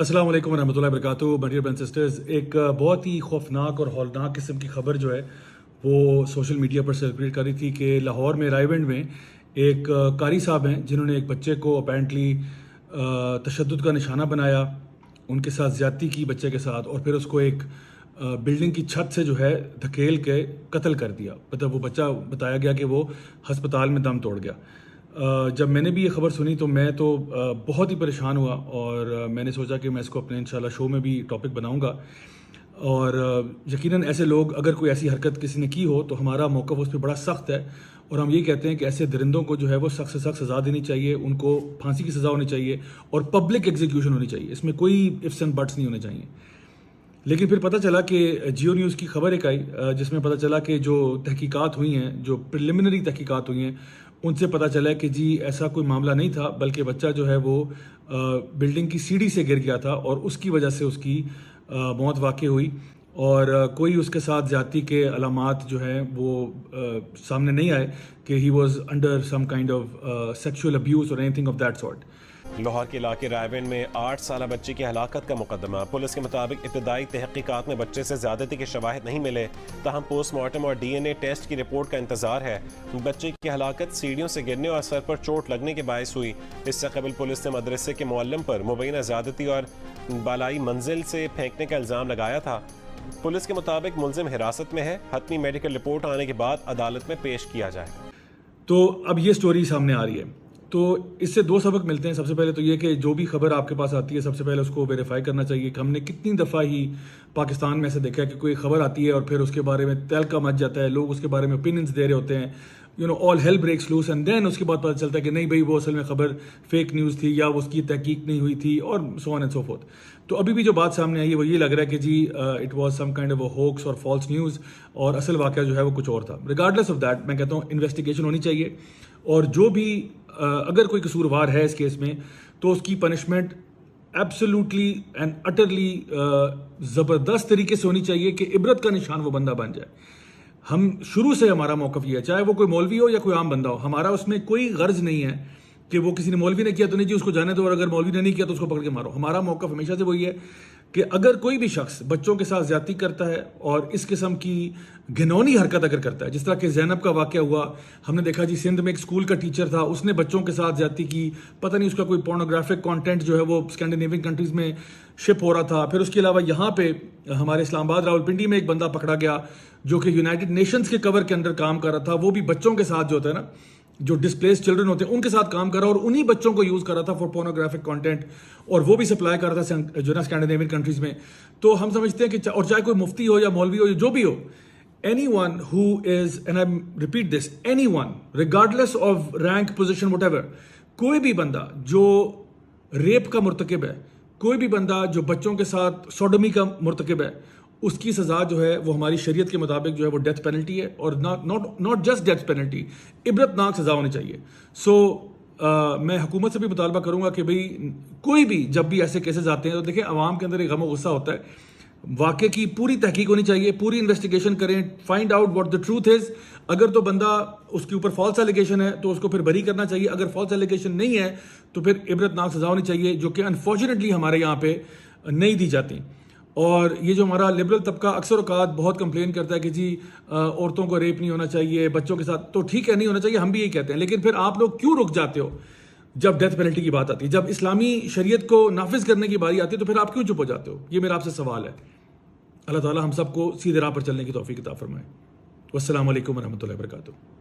السلام علیکم ورحمۃ اللہ وبرکاتہ. My dear brothers and sisters, ایک بہت ہی خوفناک اور ہولناک قسم کی خبر جو ہے وہ سوشل میڈیا پر سرکولیٹ کر رہی تھی کہ لاہور میں رائے ونڈ میں ایک قاری صاحب ہیں جنہوں نے ایک بچے کو اپیرنٹلی تشدد کا نشانہ بنایا، ان کے ساتھ زیادتی کی بچے کے ساتھ، اور پھر اس کو ایک بلڈنگ کی چھت سے جو ہے دھکیل کے قتل کر دیا. مطلب وہ بچہ بتایا گیا کہ وہ ہسپتال میں دم توڑ گیا. جب میں نے بھی یہ خبر سنی تو میں تو بہت ہی پریشان ہوا، اور میں نے سوچا کہ میں اس کو اپنے انشاءاللہ شو میں بھی ٹاپک بناؤں گا. اور یقیناً ایسے لوگ، اگر کوئی ایسی حرکت کسی نے کی ہو تو ہمارا موقف اس پہ بڑا سخت ہے، اور ہم یہ کہتے ہیں کہ ایسے درندوں کو جو ہے وہ سخت سے سخت سزا دینی چاہیے، ان کو پھانسی کی سزا ہونی چاہیے اور پبلک ایگزیکیوشن ہونی چاہیے. اس میں کوئی ifs and buts نہیں ہونے چاہیے. لیکن پھر پتہ چلا کہ جیو نیوز کی خبر ایک آئی جس میں پتہ چلا کہ جو تحقیقات ہوئی ہیں، جو پریلیمنری تحقیقات ہوئی ہیں، ان سے پتہ چلا کہ جی ایسا کوئی معاملہ نہیں تھا، بلکہ بچہ جو ہے وہ بلڈنگ کی سیڑھی سے گر گیا تھا اور اس کی وجہ سے اس کی موت واقع ہوئی، اور کوئی اس کے ساتھ زیادتی کے علامات جو ہیں وہ سامنے نہیں آئے کہ he was under some kind of sexual abuse اور anything of that sort. Lahore کے علاقے رائے ونڈ میں 8 سالہ بچے کی ہلاکت کا مقدمہ. پولیس کے مطابق ابتدائی تحقیقات میں بچے سے زیادتی کے شواہد نہیں ملے، تاہم پوسٹ مارٹم اور DNA ٹیسٹ کی رپورٹ کا انتظار ہے. بچے کی ہلاکت سیڑھیوں سے گرنے اور سر پر چوٹ لگنے کے باعث ہوئی. اس سے قبل پولیس نے مدرسے کے معلم پر مبینہ زیادتی اور بالائی منزل سے پھینکنے کا الزام لگایا تھا. پولیس کے مطابق ملزم حراست میں ہے. حتمی میڈیکل رپورٹ آنے کے بعد عدالت میں پیش کیا جائے گا. تو اب یہ سٹوری سامنے آ رہی ہے، تو اس سے دو سبق ملتے ہیں. سب سے پہلے تو یہ کہ جو بھی خبر آپ کے پاس آتی ہے سب سے پہلے اس کو ویریفائی کرنا چاہیے. کہ ہم نے کتنی دفعہ ہی پاکستان میں ایسے دیکھا ہے کہ کوئی خبر آتی ہے اور پھر اس کے بارے میں تہلکہ مچ جاتا ہے، لوگ اس کے بارے میں اوپینینز دے رہے ہوتے ہیں، all hell breaks loose, and then اس کے بعد پتہ چلتا ہے کہ نہیں بھائی وہ اصل میں خبر فیک نیوز تھی یا اس کی تحقیق نہیں ہوئی تھی، اور سو آن اینڈ سو فورتھ. تو ابھی بھی جو بات سامنے آئی ہے وہ یہ لگ رہا ہے کہ جی it was some kind of a hoax اور فالس نیوز، اور اصل واقعہ جو ہے وہ کچھ اور تھا. ریگارڈلیس آف دیٹ میں کہتا ہوں انویسٹیگیشن ہونی چاہیے، اور جو بھی اگر کوئی قصوروار ہے اس کیس میں تو اس کی پنشمنٹ ایبسولوٹلی اینڈ اٹرلی زبردست طریقے سے ہونی چاہیے کہ عبرت کا نشان وہ بندہ بن جائے. ہم شروع سے ہمارا موقف یہ ہے، چاہے وہ کوئی مولوی ہو یا کوئی عام بندہ ہو، ہمارا اس میں کوئی غرض نہیں ہے کہ وہ کسی نے مولوی نے کیا تو نہیں جی اس کو جانے دو، اور اگر مولوی نے نہیں کیا تو اس کو پکڑ کے مارو. ہمارا موقف ہمیشہ سے وہی ہے کہ اگر کوئی بھی شخص بچوں کے ساتھ زیادتی کرتا ہے اور اس قسم کی گھنونی حرکت اگر کرتا ہے، جس طرح کہ زینب کا واقعہ ہوا، ہم نے دیکھا جی سندھ میں ایک اسکول کا ٹیچر تھا، اس نے بچوں کے ساتھ زیادتی کی، پتہ نہیں اس کا کوئی پورنوگرافک کانٹینٹ جو ہے وہ اسکینڈینیوین کنٹریز میں شپ ہو رہا تھا. پھر اس کے علاوہ یہاں پہ ہمارے اسلام آباد راولپنڈی میں ایک بندہ پکڑا گیا جو کہ یونائٹڈ نیشنز کے کور کے اندر کام کر رہا تھا، وہ بھی بچوں کے ساتھ جو ہوتا ہے نا، جو ڈسپلیس چلڈرن ہوتے ہیں ان کے ساتھ کام کر رہا اور انہی بچوں کو یوز کر رہا تھا فار پورنوگرافک کانٹینٹ، اور وہ بھی سپلائی کر رہا تھا جو نا اسکینڈینیوین کنٹریز میں. تو ہم سمجھتے ہیں کہ اور چاہے کوئی مفتی ہو یا مولوی ہو یا جو بھی ہو، anyone who is, and I repeat this, anyone regardless of rank position whatever, کوئی بھی بندہ جو ریپ کا مرتکب ہے، کوئی بھی بندہ جو بچوں کے ساتھ سوڈمی کا مرتکب ہے، اس کی سزا جو ہے وہ ہماری شریعت کے مطابق جو ہے وہ ڈیتھ پینلٹی ہے، اور ناٹ جسٹ ڈیتھ پینلٹی، عبرت ناک سزا ہونی چاہیے. سو میں حکومت سے بھی مطالبہ کروں گا کہ بھئی کوئی بھی جب بھی ایسے کیسز آتے ہیں تو دیکھیں عوام کے اندر ایک غم و غصہ ہوتا ہے، واقعے کی پوری تحقیق ہونی چاہیے، پوری انویسٹیگیشن کریں، find out what the truth is. اگر تو بندہ اس کے اوپر فالس ایلیگیشن ہے تو اس کو پھر بری کرنا چاہیے، اگر فالس ایلیگیشن نہیں ہے تو پھر عبرت ناک سزا ہونی چاہیے، جو کہ انفارچونیٹلی ہمارے یہاں پہ نہیں دی جاتی. اور یہ جو ہمارا لبرل طبقہ اکثر اوقات بہت کمپلین کرتا ہے کہ جی عورتوں کو ریپ نہیں ہونا چاہیے، بچوں کے ساتھ، تو ٹھیک ہے نہیں ہونا چاہیے، ہم بھی یہی کہتے ہیں، لیکن پھر آپ لوگ کیوں رک جاتے ہو جب ڈیتھ پینلٹی کی بات آتی ہے؟ جب اسلامی شریعت کو نافذ کرنے کی باری آتی ہے تو پھر آپ کیوں چپ ہو جاتے ہو؟ یہ میرا آپ سے سوال ہے. اللہ تعالیٰ ہم سب کو سیدھے راہ پر چلنے کی توفیق عطا فرمائے. والسلام علیکم ورحمۃ اللہ وبرکاتہ.